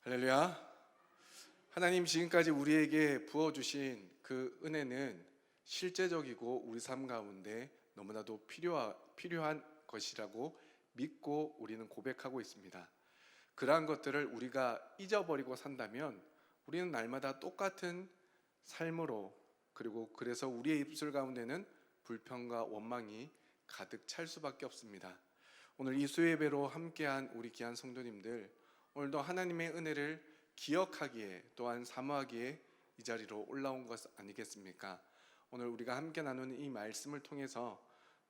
할렐루야. 하나님 지금까지 우리에게 부어주신 그 은혜는 실제적이고 우리 삶 가운데 너무나도 필요한 것이라고 믿고 우리는 고백하고 있습니다. 그러한 것들을 우리가 잊어버리고 산다면 우리는 날마다 똑같은 삶으로, 그리고 그래서 우리의 입술 가운데는 불평과 원망이 가득 찰 수밖에 없습니다. 오늘 이 수요예배로 함께한 우리 귀한 성도님들, 오늘도 하나님의 은혜를 기억하기에, 또한 사모하기에 이 자리로 올라온 것 아니겠습니까? 오늘 우리가 함께 나누는 이 말씀을 통해서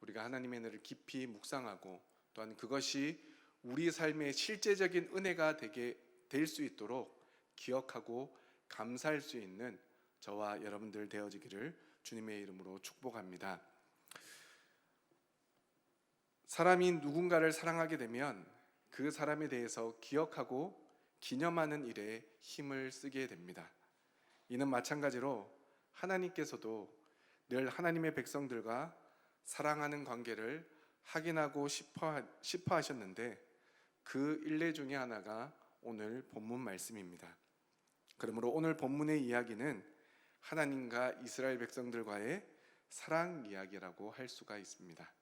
우리가 하나님의 은혜를 깊이 묵상하고, 또한 그것이 우리 삶의 실제적인 은혜가 될 수 있도록 기억하고 감사할 수 있는 저와 여러분들 되어지기를 주님의 이름으로 축복합니다. 사람이 누군가를 사랑하게 되면 그 사람에 대해서 기억하고 기념하는 일에 힘을 쓰게 됩니다. 이는 마찬가지로 하나님께서도 늘 하나님의 백성들과 사랑하는 관계를 확인하고 싶어 하셨는데, 그 일례 중에 하나가 오늘 본문 말씀입니다. 그러므로 오늘 본문의 이야기는 하나님과 이스라엘 백성들과의 사랑 이야기라고 할 수가 있습니다.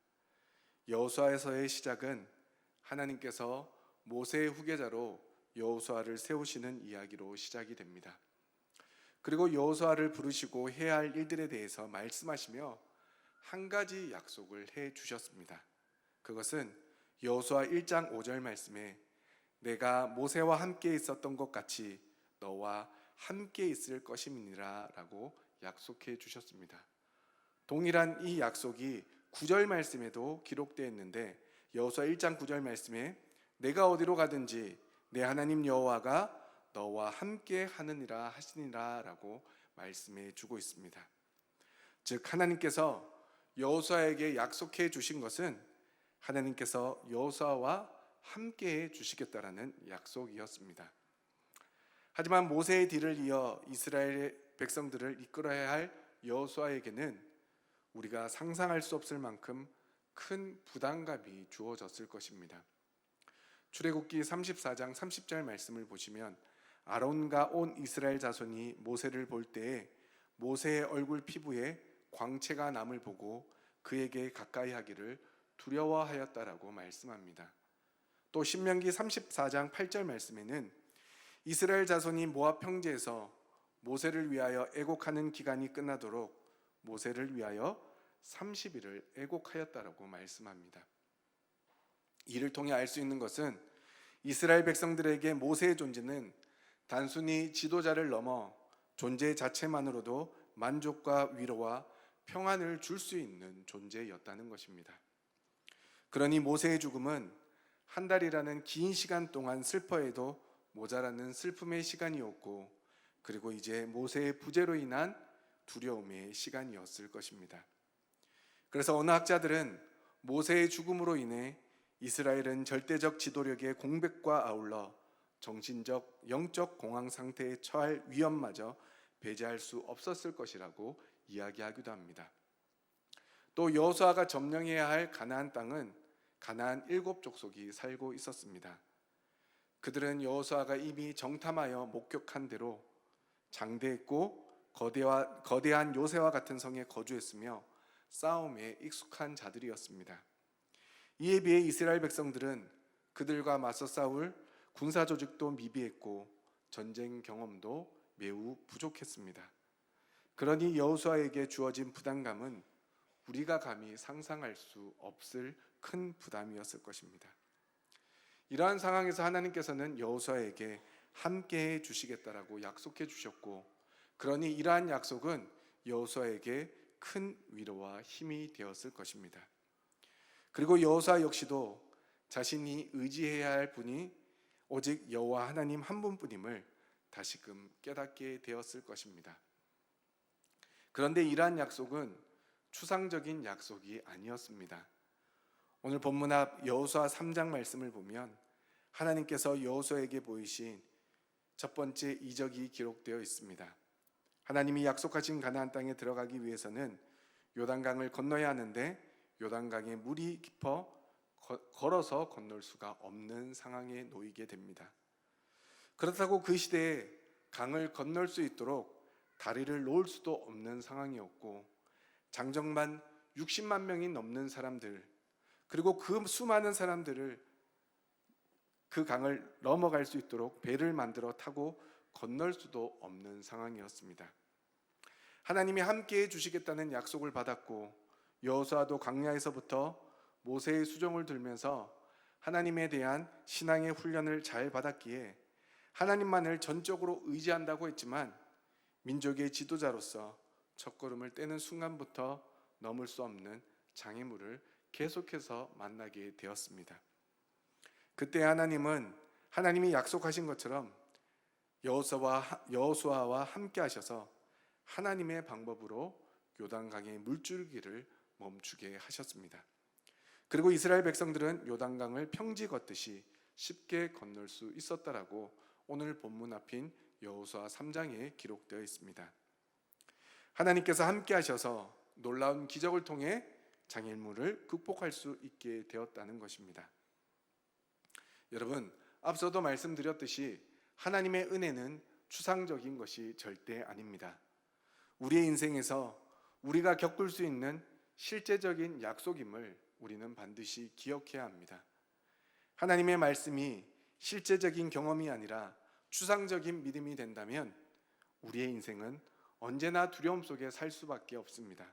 여호수아에서의 시작은 하나님께서 모세의 후계자로 여호수아를 세우시는 이야기로 시작이 됩니다. 그리고 여호수아를 부르시고 해야 할 일들에 대해서 말씀하시며 한 가지 약속을 해 주셨습니다. 그것은 여호수아 1장 5절 말씀에 내가 모세와 함께 있었던 것 같이 너와 함께 있을 것임이니라 라고 약속해 주셨습니다. 동일한 이 약속이 9절 말씀에도 기록되어 있는데, 여호수아 1장 9절 말씀에 내가 어디로 가든지 내 하나님 여호와가 너와 함께 하느니라 하시니라 라고 말씀해 주고 있습니다. 즉 하나님께서 여호수아에게 약속해 주신 것은 하나님께서 여호수아와 함께 해 주시겠다라는 약속이었습니다. 하지만 모세의 뒤를 이어 이스라엘 백성들을 이끌어야 할 여호수아에게는 우리가 상상할 수 없을 만큼 큰 부담감이 주어졌을 것입니다. 출애굽기 34장 30절 말씀을 보시면 아론과 온 이스라엘 자손이 모세를 볼 때에 모세의 얼굴 피부에 광채가 남을 보고 그에게 가까이 하기를 두려워하였다라고 말씀합니다. 또 신명기 34장 8절 말씀에는 이스라엘 자손이 모압 평지에서 모세를 위하여 애곡하는 기간이 끝나도록 모세를 위하여 30일을 애곡하였다라고 말씀합니다. 이를 통해 알 수 있는 것은 이스라엘 백성들에게 모세의 존재는 단순히 지도자를 넘어 존재 자체만으로도 만족과 위로와 평안을 줄 수 있는 존재였다는 것입니다. 그러니 모세의 죽음은 한 달이라는 긴 시간 동안 슬퍼해도 모자라는 슬픔의 시간이었고, 그리고 이제 모세의 부재로 인한 두려움의 시간이었을 것입니다. 그래서 어느 학자들은 모세의 죽음으로 인해 이스라엘은 절대적 지도력의 공백과 아울러 정신적, 영적 공황 상태에 처할 위험마저 배제할 수 없었을 것이라고 이야기하기도 합니다. 또 여호수아가 점령해야 할 가나안 땅은 가나안 7족속이 살고 있었습니다. 그들은 여호수아가 이미 정탐하여 목격한 대로 장대했고 거대한 요새와 같은 성에 거주했으며 싸움에 익숙한 자들이었습니다. 이에 비해 이스라엘 백성들은 그들과 맞서 싸울 군사 조직도 미비했고 전쟁 경험도 매우 부족했습니다. 그러니 여호수아에게 주어진 부담감은 우리가 감히 상상할 수 없을 큰 부담이었을 것입니다. 이러한 상황에서 하나님께서는 여호수아에게 함께해 주시겠다라고 약속해 주셨고, 그러니 이러한 약속은 여호수아에게 큰 위로와 힘이 되었을 것입니다. 그리고 여호수아 역시도 자신이 의지해야 할 분이 오직 여호와 하나님 한 분뿐임을 다시금 깨닫게 되었을 것입니다. 그런데 이러한 약속은 추상적인 약속이 아니었습니다. 오늘 본문 앞 여호수아 3장 말씀을 보면 하나님께서 여호수아에게 보이신 첫 번째 이적이 기록되어 있습니다. 하나님이 약속하신 가나안 땅에 들어가기 위해서는 요단강을 건너야 하는데 요단강에 물이 깊어 걸어서 건널 수가 없는 상황에 놓이게 됩니다. 그렇다고 그 시대에 강을 건널 수 있도록 다리를 놓을 수도 없는 상황이었고, 장정만 60만 명이 넘는 사람들, 그리고 그 수많은 사람들을 그 강을 넘어갈 수 있도록 배를 만들어 타고 건널 수도 없는 상황이었습니다. 하나님이 함께해 주시겠다는 약속을 받았고, 여호수아도 광야에서부터 모세의 수종을 들면서 하나님에 대한 신앙의 훈련을 잘 받았기에 하나님만을 전적으로 의지한다고 했지만, 민족의 지도자로서 첫걸음을 떼는 순간부터 넘을 수 없는 장애물을 계속해서 만나게 되었습니다. 그때 하나님은 하나님이 약속하신 것처럼 여호수아와 함께 하셔서 하나님의 방법으로 요단강의 물줄기를 멈추게 하셨습니다. 그리고 이스라엘 백성들은 요단강을 평지 걷듯이 쉽게 건널 수 있었다라고 오늘 본문 앞인 여호수아 3장에 기록되어 있습니다. 하나님께서 함께 하셔서 놀라운 기적을 통해 장애물을 극복할 수 있게 되었다는 것입니다. 여러분, 앞서도 말씀드렸듯이 하나님의 은혜는 추상적인 것이 절대 아닙니다. 우리의 인생에서 우리가 겪을 수 있는 실제적인 약속임을 우리는 반드시 기억해야 합니다. 하나님의 말씀이 실제적인 경험이 아니라 추상적인 믿음이 된다면 우리의 인생은 언제나 두려움 속에 살 수밖에 없습니다.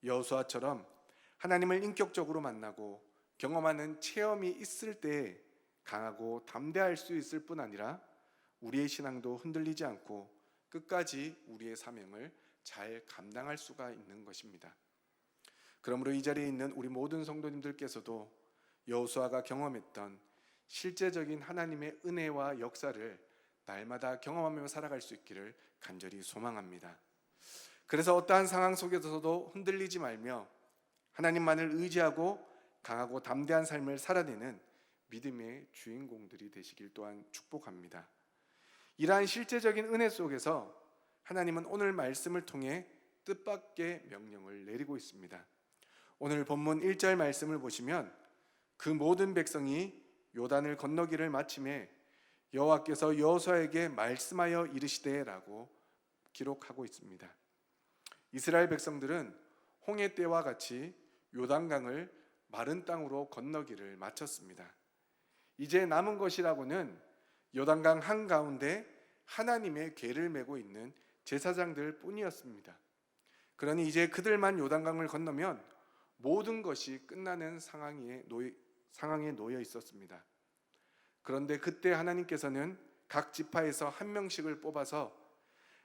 여호수아처럼 하나님을 인격적으로 만나고 경험하는 체험이 있을 때 강하고 담대할 수 있을 뿐 아니라 우리의 신앙도 흔들리지 않고 끝까지 우리의 사명을 잘 감당할 수가 있는 것입니다. 그러므로 이 자리에 있는 우리 모든 성도님들께서도 여호수아가 경험했던 실제적인 하나님의 은혜와 역사를 날마다 경험하며 살아갈 수 있기를 간절히 소망합니다. 그래서 어떠한 상황 속에서도 흔들리지 말며 하나님만을 의지하고 강하고 담대한 삶을 살아내는 믿음의 주인공들이 되시길 또한 축복합니다. 이러한 실제적인 은혜 속에서 하나님은 오늘 말씀을 통해 뜻밖의 명령을 내리고 있습니다. 오늘 본문 1절 말씀을 보시면 그 모든 백성이 요단을 건너기를 마침에 여호와께서 여호수아에게 말씀하여 이르시되라고 기록하고 있습니다. 이스라엘 백성들은 홍해 때와 같이 요단강을 마른 땅으로 건너기를 마쳤습니다. 이제 남은 것이라고는 요단강 한가운데 하나님의 궤를 메고 있는 제사장들 뿐이었습니다. 그러니 이제 그들만 요단강을 건너면 모든 것이 끝나는 상황에 놓여 있었습니다. 그런데 그때 하나님께서는 각 지파에서 한 명씩을 뽑아서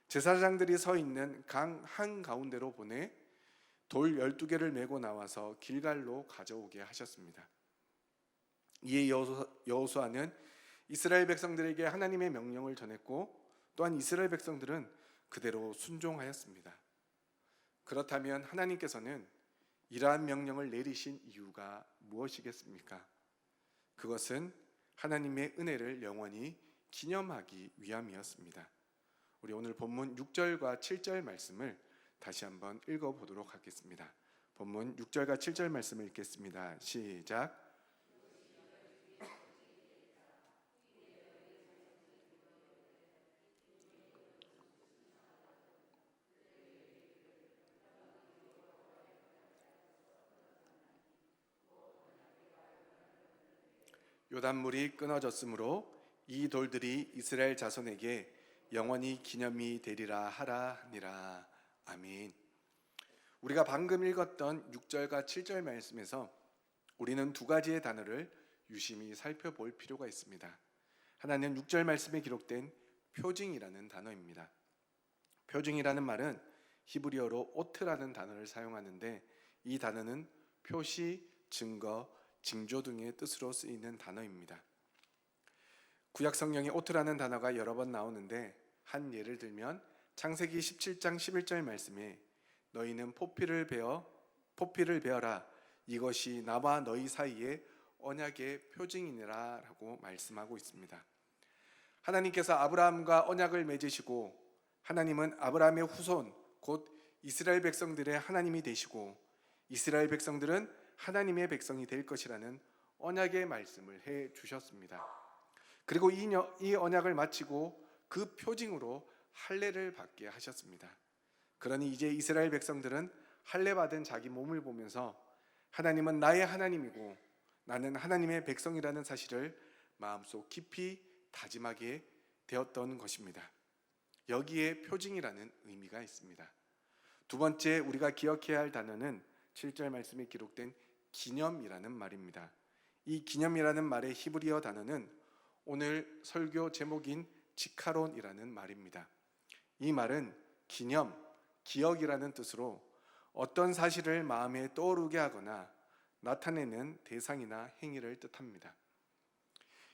제사장들이 서 있는 강 한가운데로 보내 돌 12개를 메고 나와서 길갈로 가져오게 하셨습니다. 이에 여호수아는 이스라엘 백성들에게 하나님의 명령을 전했고 또한 이스라엘 백성들은 그대로 순종하였습니다. 그렇다면 하나님께서는 이러한 명령을 내리신 이유가 무엇이겠습니까? 그것은 하나님의 은혜를 영원히 기념하기 위함이었습니다. 우리 오늘 본문 6절과 7절 말씀을 다시 한번 읽어보도록 하겠습니다. 본문 6절과 7절 말씀을 읽겠습니다. 시작. 요단물이 끊어졌으므로 이 돌들이 이스라엘 자손에게 영원히 기념이 되리라 하라 하니라. 아멘. 우리가 방금 읽었던 6절과 7절 말씀에서 우리는 두 가지의 단어를 유심히 살펴볼 필요가 있습니다. 하나는 6절 말씀에 기록된 표징이라는 단어입니다. 표징이라는 말은 히브리어로 오트라는 단어를 사용하는데 이 단어는 표시, 증거, 징조 등의 뜻으로 쓰이는 단어입니다. 구약 성경에 오트라는 단어가 여러 번 나오는데 한 예를 들면 창세기 17장 11절 말씀에 너희는 포피를 베어라 이것이 나와 너희 사이에 언약의 표징이니라 라고 말씀하고 있습니다. 하나님께서 아브라함과 언약을 맺으시고 하나님은 아브라함의 후손 곧 이스라엘 백성들의 하나님이 되시고 이스라엘 백성들은 하나님의 백성이 될 것이라는 언약의 말씀을 해 주셨습니다. 그리고 이 언약을 마치고 그 표징으로 할례를 받게 하셨습니다. 그러니 이제 이스라엘 백성들은 할례 받은 자기 몸을 보면서 하나님은 나의 하나님이고 나는 하나님의 백성이라는 사실을 마음속 깊이 다짐하게 되었던 것입니다. 여기에 표징이라는 의미가 있습니다. 두 번째 우리가 기억해야 할 단어는 7절 말씀에 기록된 기념이라는 말입니다. 이 기념이라는 말의 히브리어 단어는 오늘 설교 제목인 지카론이라는 말입니다. 이 말은 기념, 기억이라는 뜻으로 어떤 사실을 마음에 떠오르게 하거나 나타내는 대상이나 행위를 뜻합니다.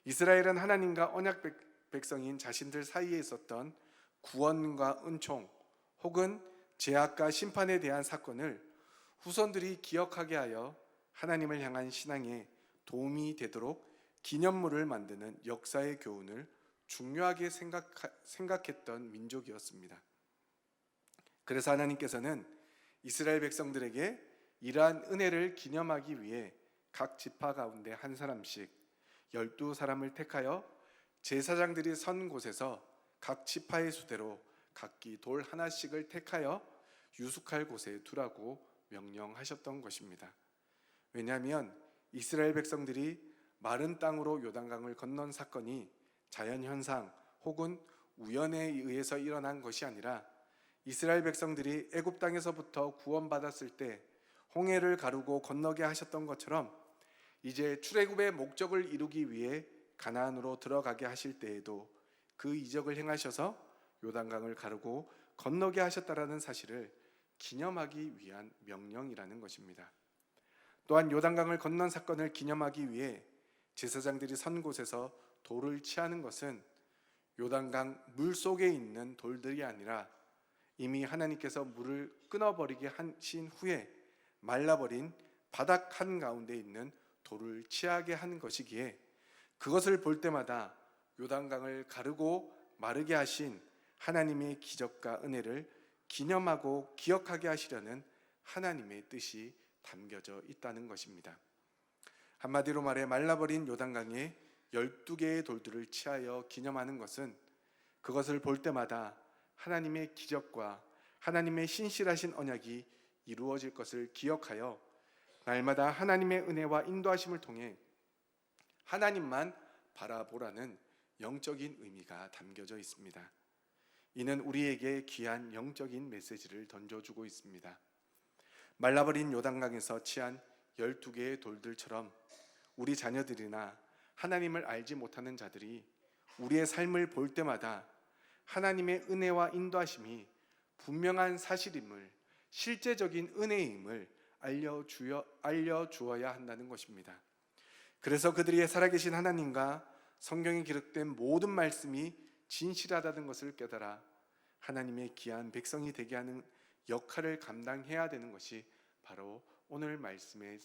이스라엘은 하나님과 언약 백성인 자신들 사이에 있었던 구원과 은총 혹은 죄악과 심판에 대한 사건을 후손들이 기억하게 하여 하나님을 향한 신앙에 도움이 되도록 기념물을 만드는 역사의 교훈을 중요하게 생각했던 민족이었습니다. 그래서 하나님께서는 이스라엘 백성들에게 이러한 은혜를 기념하기 위해 각 지파 가운데 한 사람씩 12사람을 택하여 제사장들이 선 곳에서 각 지파의 수대로 각기 돌 하나씩을 택하여 유숙할 곳에 두라고 명령하셨던 것입니다. 왜냐하면 이스라엘 백성들이 마른 땅으로 요단강을 건넌 사건이 자연현상 혹은 우연에 의해서 일어난 것이 아니라 이스라엘 백성들이 애굽 땅에서부터 구원받았을 때 홍해를 가르고 건너게 하셨던 것처럼 이제 출애굽의 목적을 이루기 위해 가나안으로 들어가게 하실 때에도 그 이적을 행하셔서 요단강을 가르고 건너게 하셨다라는 사실을 기념하기 위한 명령이라는 것입니다. 또한 요단강을 건넌 사건을 기념하기 위해 제사장들이 선 곳에서 돌을 치하는 것은 요단강 물 속에 있는 돌들이 아니라 이미 하나님께서 물을 끊어버리게 하신 후에 말라버린 바닥 한가운데 있는 돌을 치하게 한 것이기에 그것을 볼 때마다 요단강을 가르고 마르게 하신 하나님의 기적과 은혜를 기념하고 기억하게 하시려는 하나님의 뜻이 담겨져 있다는 것입니다. 한마디로 말해 말라버린 요단강에 12개의 돌들을 치하여 기념하는 것은 그것을 볼 때마다 하나님의 기적과 하나님의 신실하신 언약이 이루어질 것을 기억하여 날마다 하나님의 은혜와 인도하심을 통해 하나님만 바라보라는 영적인 의미가 담겨져 있습니다. 이는 우리에게 귀한 영적인 메시지를 던져주고 있습니다. 말라버린 요단강에서 치한 12개의 돌들처럼 우리 자녀들이나 하나님을 알지 못하는 자들이 우리의 삶을 볼 때마다 하나님의 은혜와 인도하심이 분명한 사실임을, 실제적인 은혜임을 알려주어야 한다는 것입니다. 그래서 그들이 살아계신 하나님과 성경에 기록된 모든 말씀이 진실하다는 것을 깨달아 하나님의 귀한 백성이 되게 하는 역할을 감당해야 되는 것이 바로 오늘 말씀의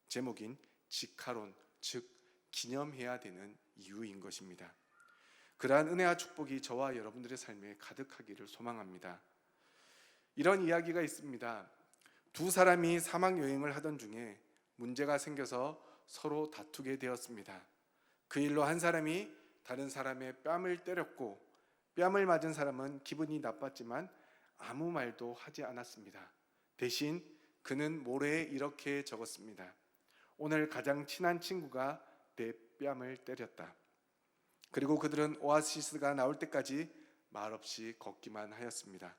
제목인 지카론, 즉 기념해야 되는 이유인 것입니다. 그러한 은혜와 축복이 저와 여러분들의 삶에 가득하기를 소망합니다. 이런 이야기가 있습니다. 두 사람이 사막 여행을 하던 중에 문제가 생겨서 서로 다투게 되었습니다. 그 일로 한 사람이 다른 사람의 뺨을 때렸고 뺨을 맞은 사람은 기분이 나빴지만 아무 말도 하지 않았습니다. 대신 그는 모래에 이렇게 적었습니다. 오늘 가장 친한 친구가 내 뺨을 때렸다. 그리고 그들은 오아시스가 나올 때까지 말없이 걷기만 하였습니다.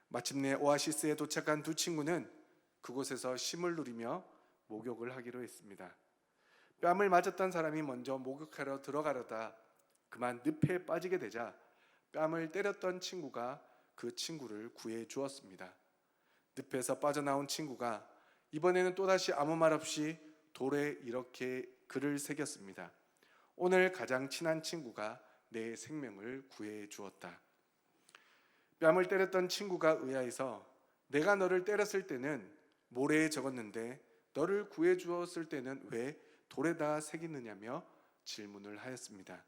마침내 오아시스에 도착한 두 친구는 그곳에서 쉼을 누리며 목욕을 하기로 했습니다. 뺨을 맞았던 사람이 먼저 목욕하러 들어가려다 그만 늪에 빠지게 되자 뺨을 때렸던 친구가 그 친구를 구해 주었습니다. 늪에서 빠져나온 친구가 이번에는 또다시 아무 말 없이 돌에 이렇게 글을 새겼습니다. 오늘 가장 친한 친구가 내 생명을 구해 주었다. 뺨을 때렸던 친구가 의아해서 내가 너를 때렸을 때는 모래에 적었는데 너를 구해 주었을 때는 왜 돌에다 새기느냐며 질문을 하였습니다.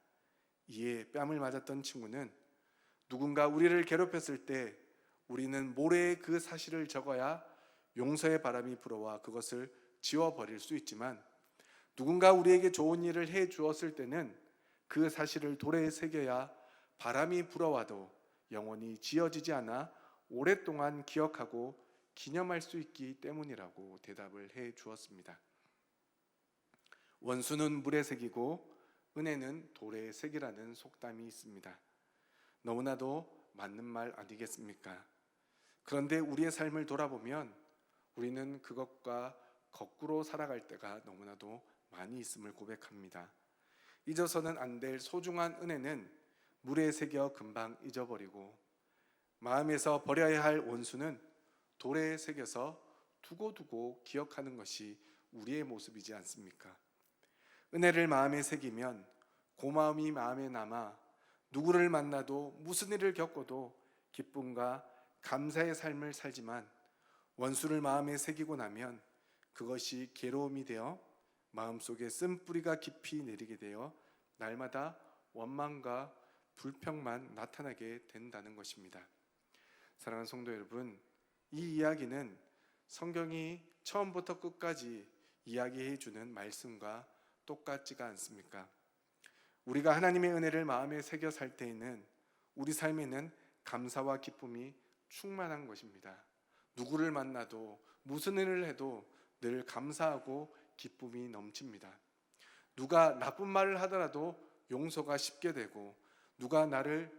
이에 뺨을 맞았던 친구는 누군가 우리를 괴롭혔을 때 우리는 모래에 그 사실을 적어야 용서의 바람이 불어와 그것을 지워버릴 수 있지만 누군가 우리에게 좋은 일을 해 주었을 때는 그 사실을 돌에 새겨야 바람이 불어와도 영원히 지워지지 않아 오랫동안 기억하고 기념할 수 있기 때문이라고 대답을 해 주었습니다. 원수는 물에 새기고 은혜는 돌에 새기라는 속담이 있습니다. 너무나도 맞는 말 아니겠습니까? 그런데 우리의 삶을 돌아보면 우리는 그것과 거꾸로 살아갈 때가 너무나도 많이 있음을 고백합니다. 잊어서는 안 될 소중한 은혜는 물에 새겨 금방 잊어버리고, 마음에서 버려야 할 원수는 돌에 새겨서 두고두고 기억하는 것이 우리의 모습이지 않습니까? 은혜를 마음에 새기면 고마움이 마음에 남아 누구를 만나도 무슨 일을 겪어도 기쁨과 감사의 삶을 살지만, 원수를 마음에 새기고 나면 그것이 괴로움이 되어 마음속에 쓴뿌리가 깊이 내리게 되어 날마다 원망과 불평만 나타나게 된다는 것입니다. 사랑하는 성도 여러분, 이 이야기는 성경이 처음부터 끝까지 이야기해 주는 말씀과 똑같지가 않습니까? 우리가 하나님의 은혜를 마음에 새겨 살 때에는 우리 삶에는 감사와 기쁨이 충만한 것입니다. 누구를 만나도 무슨 일을 해도 늘 감사하고 기쁨이 넘칩니다. 누가 나쁜 말을 하더라도 용서가 쉽게 되고, 누가 나를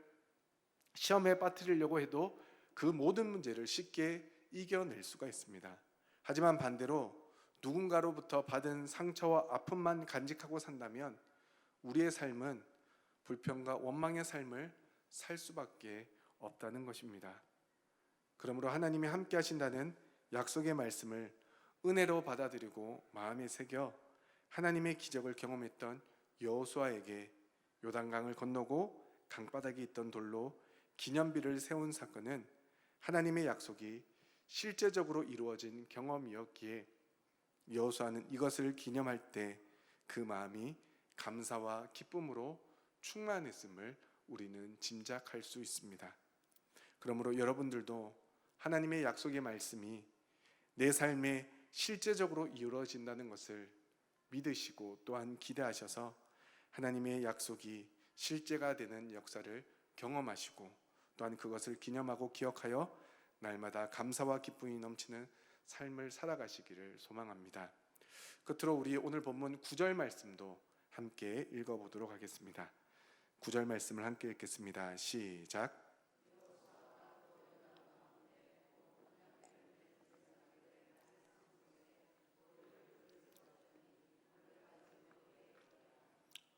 시험에 빠뜨리려고 해도 그 모든 문제를 쉽게 이겨낼 수가 있습니다. 하지만 반대로 누군가로부터 받은 상처와 아픔만 간직하고 산다면 우리의 삶은 불평과 원망의 삶을 살 수밖에 없다는 것입니다. 그러므로 하나님이 함께 하신다는 약속의 말씀을 은혜로 받아들이고 마음에 새겨 하나님의 기적을 경험했던 여호수아에게 요단강을 건너고 강바닥에 있던 돌로 기념비를 세운 사건은 하나님의 약속이 실제적으로 이루어진 경험이었기에 여호수아는 이것을 기념할 때 그 마음이 감사와 기쁨으로 충만했음을 우리는 짐작할 수 있습니다. 그러므로 여러분들도 하나님의 약속의 말씀이 내 삶에 실제적으로 이루어진다는 것을 믿으시고 또한 기대하셔서 하나님의 약속이 실제가 되는 역사를 경험하시고 또한 그것을 기념하고 기억하여 날마다 감사와 기쁨이 넘치는 삶을 살아가시기를 소망합니다. 끝으로 우리 오늘 본문 9절 말씀도 함께 읽어보도록 하겠습니다. 9절 말씀을 함께 읽겠습니다. 시작.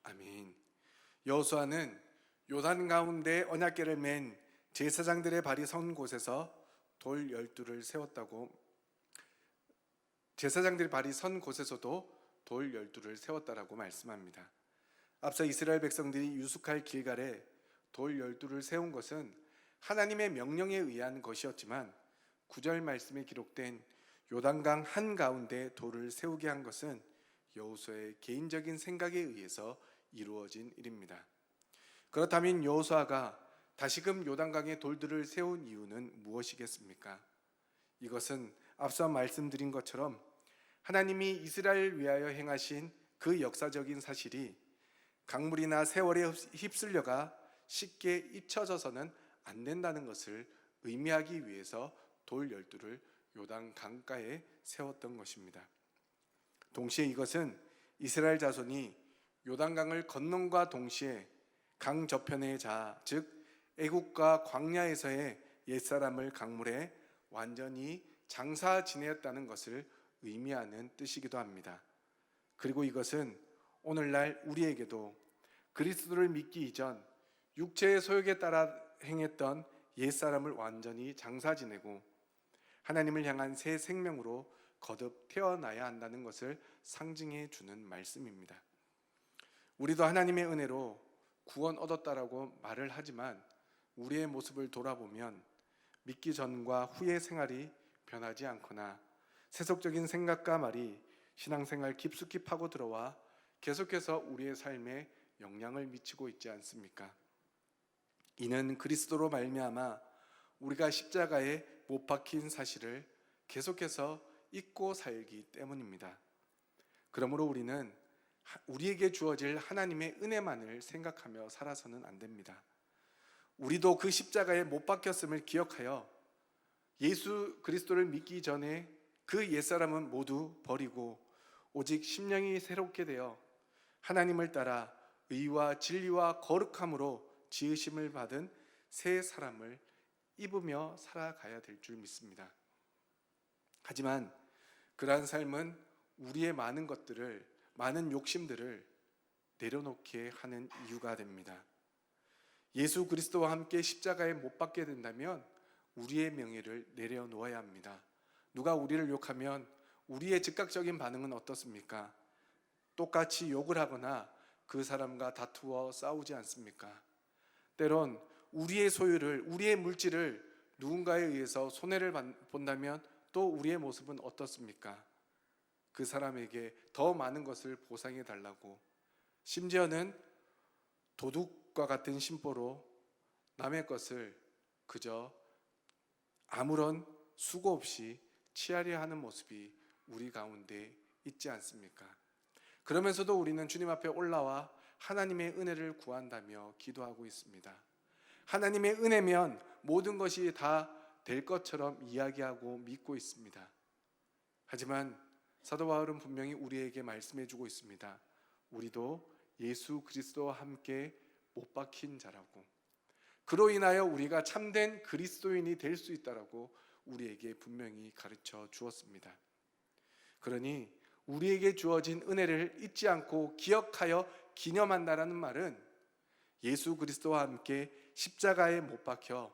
아멘. 여호수아는 요단 가운데 언약궤를 맨 제사장들의 발이 선 곳에서 돌 12를 세웠다고, 제사장들의 발이 선 곳에서도 돌 12를 세웠다라고 말씀합니다. 앞서 이스라엘 백성들이 유숙할 길갈에 돌 12를 세운 것은 하나님의 명령에 의한 것이었지만 9절 말씀에 기록된 요단강 한가운데 돌을 세우게 한 것은 여호수아의 개인적인 생각에 의해서 이루어진 일입니다. 그렇다면 여호수아가 다시금 요단강에 돌들을 세운 이유는 무엇이겠습니까? 이것은 앞서 말씀드린 것처럼 하나님이 이스라엘을 위하여 행하신 그 역사적인 사실이 강물이나 세월에 휩쓸려가 쉽게 잊혀져서는 안 된다는 것을 의미하기 위해서 돌 12를 요단 강가에 세웠던 것입니다. 동시에 이것은 이스라엘 자손이 요단강을 건넌과 동시에 강 저편의 자, 즉 애국과 광야에서의 옛사람을 강물에 완전히 장사 지내었다는 것을 의미하는 뜻이기도 합니다. 그리고 이것은 오늘날 우리에게도 그리스도를 믿기 이전 육체의 소욕에 따라 행했던 옛사람을 완전히 장사 지내고 하나님을 향한 새 생명으로 거듭 태어나야 한다는 것을 상징해 주는 말씀입니다. 우리도 하나님의 은혜로 구원 얻었다라고 말을 하지만 우리의 모습을 돌아보면 믿기 전과 후의 생활이 변하지 않거나 세속적인 생각과 말이 신앙생활 깊숙이 파고 들어와 계속해서 우리의 삶에 영향을 미치고 있지 않습니까? 이는 그리스도로 말미암아 우리가 십자가에 못 박힌 사실을 계속해서 잊고 살기 때문입니다. 그러므로 우리는 우리에게 주어질 하나님의 은혜만을 생각하며 살아서는 안 됩니다. 우리도 그 십자가에 못 박혔음을 기억하여 예수 그리스도를 믿기 전에 그 옛사람은 모두 버리고 오직 심령이 새롭게 되어 하나님을 따라 의와 진리와 거룩함으로 지으심을 받은 새 사람을 입으며 살아가야 될 줄 믿습니다. 하지만 그러한 삶은 우리의 많은 것들을, 많은 욕심들을 내려놓게 하는 이유가 됩니다. 예수 그리스도와 함께 십자가에 못 박게 된다면 우리의 명예를 내려놓아야 합니다. 누가 우리를 욕하면 우리의 즉각적인 반응은 어떻습니까? 똑같이 욕을 하거나 그 사람과 다투어 싸우지 않습니까? 때론 우리의 소유를, 우리의 물질을 누군가에 의해서 손해를 본다면 또 우리의 모습은 어떻습니까? 그 사람에게 더 많은 것을 보상해 달라고, 심지어는 도둑과 같은 심보로 남의 것을 그저 아무런 수고 없이 취하려 하는 모습이 우리 가운데 있지 않습니까? 그러면서도 우리는 주님 앞에 올라와 하나님의 은혜를 구한다며 기도하고 있습니다. 하나님의 은혜면 모든 것이 다 될 것처럼 이야기하고 믿고 있습니다. 하지만 사도 바울은 분명히 우리에게 말씀해 주고 있습니다. 우리도 예수 그리스도와 함께 못 박힌 자라고, 그로 인하여 우리가 참된 그리스도인이 될 수 있다라고 우리에게 분명히 가르쳐 주었습니다. 그러니 우리에게 주어진 은혜를 잊지 않고 기억하여 기념한다라는 말은 예수 그리스도와 함께 십자가에 못 박혀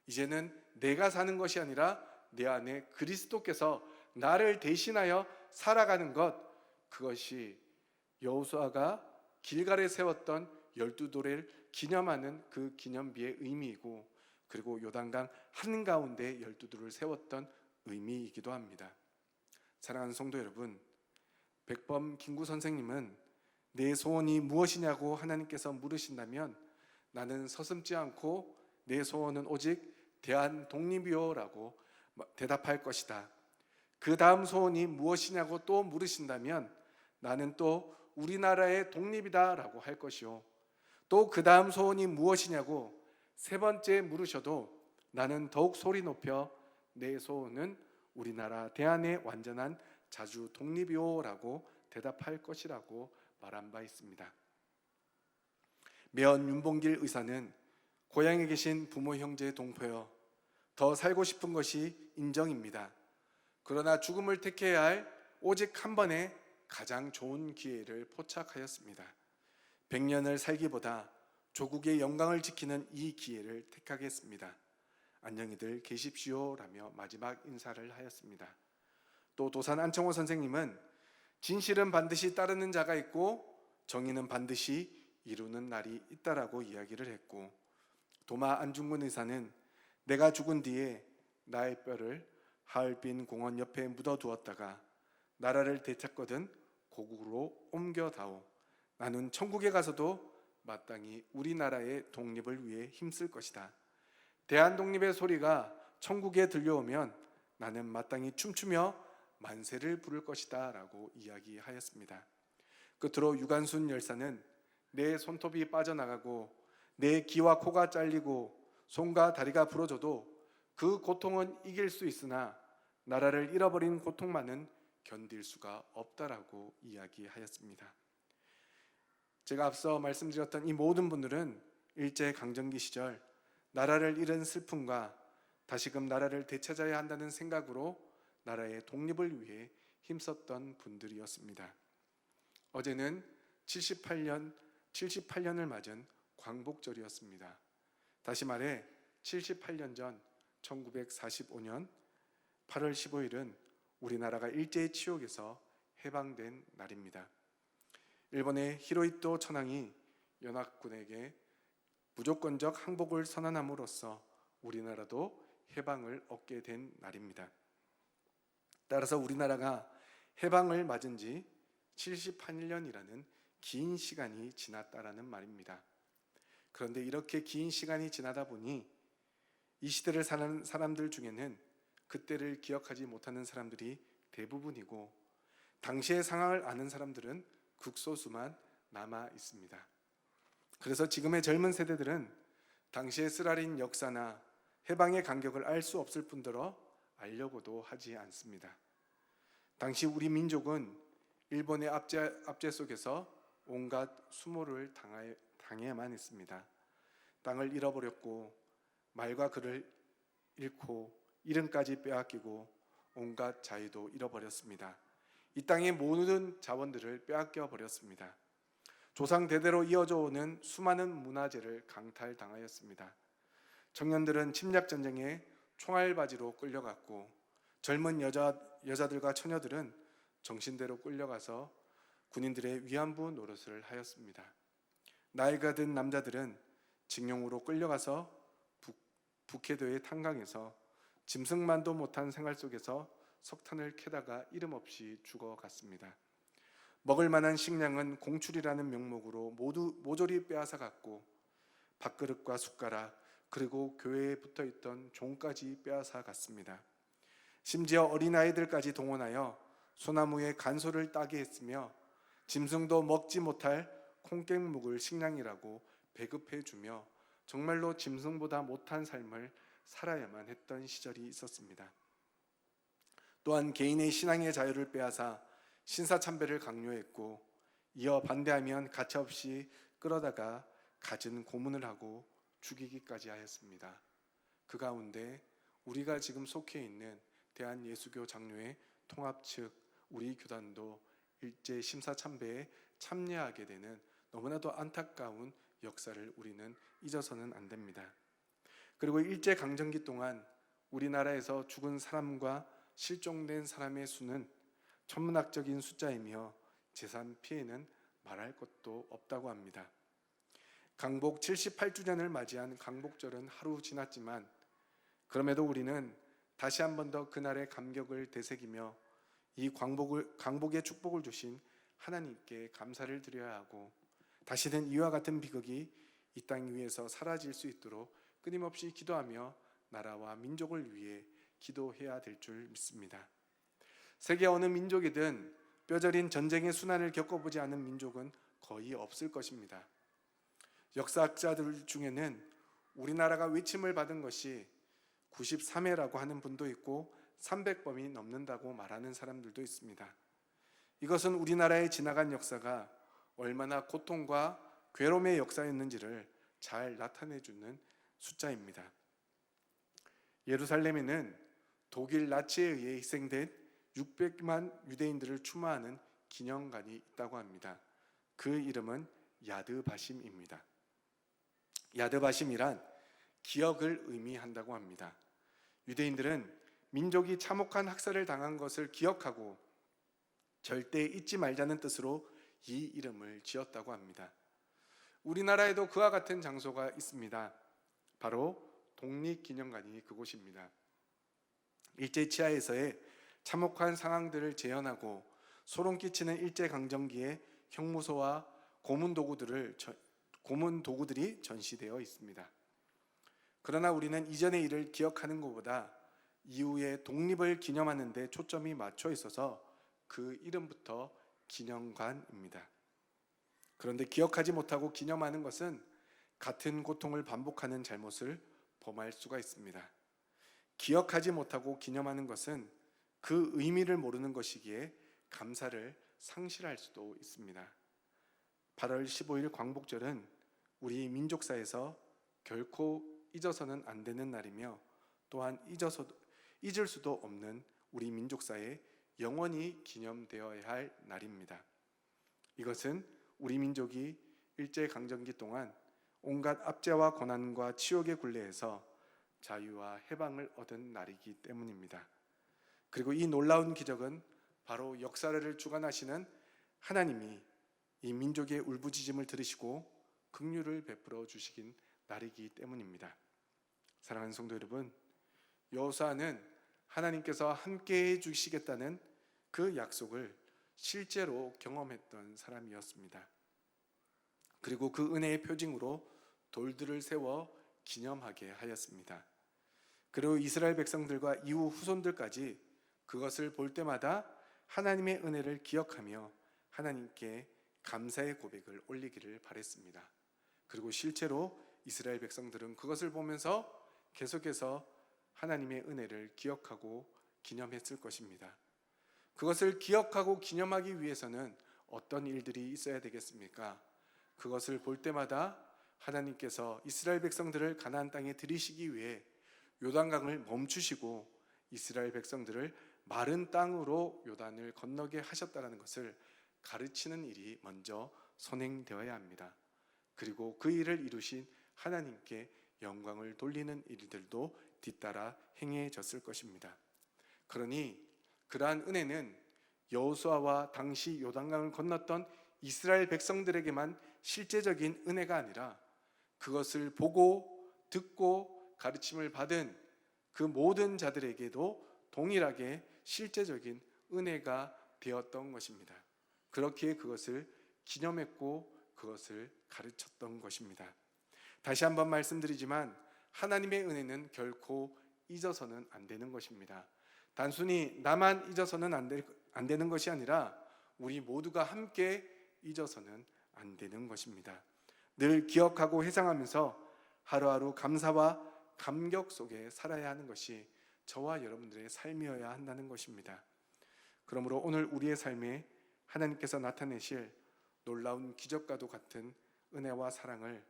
이제는 내가 사는 것이 아니라 내 안에 그리스도께서 나를 대신하여 살아가는 것, 그것이 여호수아가 길갈에 세웠던 12돌을 기념하는 그 기념비의 의미이고, 그리고 요단강 한가운데 12돌을 세웠던 의미이기도 합니다. 사랑하는 성도 여러분, 백범 김구 선생님은 내 소원이 무엇이냐고 하나님께서 물으신다면 나는 서슴지 않고 내 소원은 오직 대한 독립이요라고 대답할 것이다. 그 다음 소원이 무엇이냐고 또 물으신다면 나는 또 우리나라의 독립이다라고 할 것이요, 또 그 다음 소원이 무엇이냐고 세 번째 물으셔도 나는 더욱 소리 높여 내 소원은 우리나라 대한의 완전한 자주 독립이요라고 대답할 것이라고 말한 바 있습니다. 매연 윤봉길 의사는 고향에 계신 부모, 형제, 동포여, 더 살고 싶은 것이 인정입니다. 그러나 죽음을 택해야 할 오직 한 번의 가장 좋은 기회를 포착하였습니다. 100년을 살기보다 조국의 영광을 지키는 이 기회를 택하겠습니다. 안녕히들 계십시오라며 마지막 인사를 하였습니다. 또 도산 안청호 선생님은 진실은 반드시 따르는 자가 있고 정의는 반드시 이루는 날이 있다라고 이야기를 했고, 도마 안중근 의사는 내가 죽은 뒤에 나의 뼈를 하얼빈 공원 옆에 묻어두었다가 나라를 되찾거든 고국으로 옮겨다오. 나는 천국에 가서도 마땅히 우리나라의 독립을 위해 힘쓸 것이다. 대한독립의 소리가 천국에 들려오면 나는 마땅히 춤추며 만세를 부를 것이다 라고 이야기하였습니다. 끝으로 유관순 열사는 내 손톱이 빠져나가고 내 귀와 코가 잘리고 손과 다리가 부러져도 그 고통은 이길 수 있으나 나라를 잃어버린 고통만은 견딜 수가 없다라고 이야기하였습니다. 제가 앞서 말씀드렸던 이 모든 분들은 일제강점기 시절 나라를 잃은 슬픔과 다시금 나라를 되찾아야 한다는 생각으로 나라의 독립을 위해 힘썼던 분들이었습니다. 어제는 78년을 맞은 광복절이었습니다. 다시 말해 78년 전 1945년 8월 15일은 우리나라가 일제의 치욕에서 해방된 날입니다. 일본의 히로히토 천황이 연합군에게 무조건적 항복을 선언함으로써 우리나라도 해방을 얻게 된 날입니다. 따라서 우리나라가 해방을 맞은 지 78년이라는 긴 시간이 지났다라는 말입니다. 그런데 이렇게 긴 시간이 지나다 보니 이 시대를 사는 사람들 중에는 그때를 기억하지 못하는 사람들이 대부분이고, 당시의 상황을 아는 사람들은 극소수만 남아 있습니다. 그래서 지금의 젊은 세대들은 당시의 쓰라린 역사나 해방의 간격을 알 수 없을 뿐더러 알려고도 하지 않습니다. 당시 우리 민족은 일본의 압제 속에서 온갖 수모를 당해야만 했습니다. 땅을 잃어버렸고 말과 글을 잃고 이름까지 빼앗기고 온갖 자유도 잃어버렸습니다. 이 땅의 모든 자원들을 빼앗겨 버렸습니다. 조상 대대로 이어져 오는 수많은 문화재를 강탈당하였습니다. 청년들은 침략 전쟁에 총알바지로 끌려갔고 젊은 여자들과 처녀들은 정신대로 끌려가서 군인들의 위안부 노릇을 하였습니다. 나이가 든 남자들은 징용으로 끌려가서 북해도의 탄강에서 짐승만도 못한 생활 속에서 석탄을 캐다가 이름 없이 죽어갔습니다. 먹을 만한 식량은 공출이라는 명목으로 모두 모조리 빼앗아 갔고 밥그릇과 숟가락 그리고 교회에 붙어있던 종까지 빼앗아 갔습니다. 심지어 어린아이들까지 동원하여 소나무에 간소를 따게 했으며 짐승도 먹지 못할 콩곶묵을 식량이라고 배급해주며 정말로 짐승보다 못한 삶을 살아야만 했던 시절이 있었습니다. 또한 개인의 신앙의 자유를 빼앗아 신사참배를 강요했고 이어 반대하면 가차없이 끌어다가 갖은 고문을 하고 죽이기까지 하였습니다. 그 가운데 우리가 지금 속해 있는 대한예수교 장로회 통합 측 우리 교단도 일제 심사참배에 참여하게 되는 너무나도 안타까운 역사를 우리는 잊어서는 안 됩니다. 그리고 일제 강점기 동안 우리나라에서 죽은 사람과 실종된 사람의 수는 천문학적인 숫자이며 재산 피해는 말할 것도 없다고 합니다. 강복 78주년을 맞이한 강복절은 하루 지났지만 그럼에도 우리는 다시 한 번 더 그날의 감격을 되새기며 이 강복의 축복을 주신 하나님께 감사를 드려야 하고 다시는 이와 같은 비극이 이 땅 위에서 사라질 수 있도록 끊임없이 기도하며 나라와 민족을 위해 기도해야 될 줄 믿습니다. 세계 어느 민족이든 뼈저린 전쟁의 순환을 겪어보지 않은 민족은 거의 없을 것입니다. 역사학자들 중에는 우리나라가 외침을 받은 것이 93회라고 하는 분도 있고 300번이 넘는다고 말하는 사람들도 있습니다. 이것은 우리나라의 지나간 역사가 얼마나 고통과 괴로움의 역사였는지를 잘 나타내주는 숫자입니다. 예루살렘에는 독일 나치에 의해 희생된 600만 유대인들을 추모하는 기념관이 있다고 합니다. 그 이름은 야드바심입니다. 야드바심이란 기억을 의미한다고 합니다. 유대인들은 민족이 참혹한 학살을 당한 것을 기억하고 절대 잊지 말자는 뜻으로 이 이름을 지었다고 합니다. 우리나라에도 그와 같은 장소가 있습니다. 바로 독립기념관이 그곳입니다. 일제 치하에서의 참혹한 상황들을 재현하고 소름 끼치는 일제강점기의 형무소와 고문 도구들이 전시되어 있습니다. 그러나 우리는 이전의 일을 기억하는 것보다 이후의 독립을 기념하는 데 초점이 맞춰 있어서 그 이름부터 기념관입니다. 그런데 기억하지 못하고 기념하는 것은 같은 고통을 반복하는 잘못을 범할 수가 있습니다. 기억하지 못하고 기념하는 것은 그 의미를 모르는 것이기에 감사를 상실할 수도 있습니다. 8월 15일 광복절은 우리 민족사에서 결코 잊어서는 안 되는 날이며 또한 잊을 수도 없는 우리 민족사에 영원히 기념되어야 할 날입니다. 이것은 우리 민족이 일제강점기 동안 온갖 압제와 고난과 치욕의 굴레에서 자유와 해방을 얻은 날이기 때문입니다. 그리고 이 놀라운 기적은 바로 역사를 주관하시는 하나님이 이 민족의 울부짖음을 들으시고 긍휼을 베풀어 주시긴 날이기 때문입니다. 사랑하는 성도 여러분, 여호수아는 하나님께서 함께해 주시겠다는 그 약속을 실제로 경험했던 사람이었습니다. 그리고 그 은혜의 표징으로 돌들을 세워 기념하게 하였습니다. 그리고 이스라엘 백성들과 이후 후손들까지 그것을 볼 때마다 하나님의 은혜를 기억하며 하나님께 감사의 고백을 올리기를 바랬습니다. 그리고 실제로 이스라엘 백성들은 그것을 보면서 계속해서 하나님의 은혜를 기억하고 기념했을 것입니다. 그것을 기억하고 기념하기 위해서는 어떤 일들이 있어야 되겠습니까? 그것을 볼 때마다 하나님께서 이스라엘 백성들을 가나안 땅에 들이시기 위해 요단강을 멈추시고 이스라엘 백성들을 마른 땅으로 요단을 건너게 하셨다는 것을 가르치는 일이 먼저 선행되어야 합니다. 그리고 그 일을 이루신 하나님께 영광을 돌리는 일들도 뒤따라 행해졌을 것입니다. 그러니 그러한 은혜는 여호수아와 당시 요단강을 건넜던 이스라엘 백성들에게만 실제적인 은혜가 아니라 그것을 보고 듣고 가르침을 받은 그 모든 자들에게도 동일하게 실제적인 은혜가 되었던 것입니다. 그렇기에 그것을 기념했고 그것을 가르쳤던 것입니다. 다시 한번 말씀드리지만 하나님의 은혜는 결코 잊어서는 안 되는 것입니다. 단순히 나만 잊어서는 안 되는 것이 아니라 우리 모두가 함께 잊어서는 안 되는 것입니다. 늘 기억하고 회상하면서 하루하루 감사와 감격 속에 살아야 하는 것이 저와 여러분들의 삶이어야 한다는 것입니다. 그러므로 오늘 우리의 삶에 하나님께서 나타내실 놀라운 기적과도 같은 은혜와 사랑을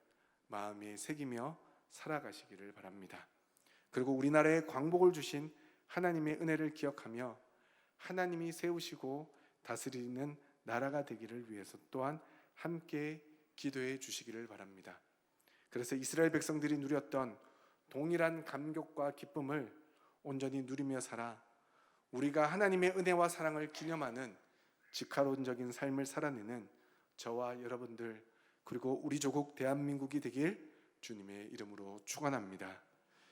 마음에 새기며 살아가시기를 바랍니다. 그리고 우리나라에 광복을 주신 하나님의 은혜를 기억하며 하나님이 세우시고 다스리는 나라가 되기를 위해서 또한 함께 기도해 주시기를 바랍니다. 그래서 이스라엘 백성들이 누렸던 동일한 감격과 기쁨을 온전히 누리며 살아 우리가 하나님의 은혜와 사랑을 기념하는 직화론적인 삶을 살아내는 저와 여러분들 그리고 우리 조국 대한민국이 되길 주님의 이름으로 축원합니다.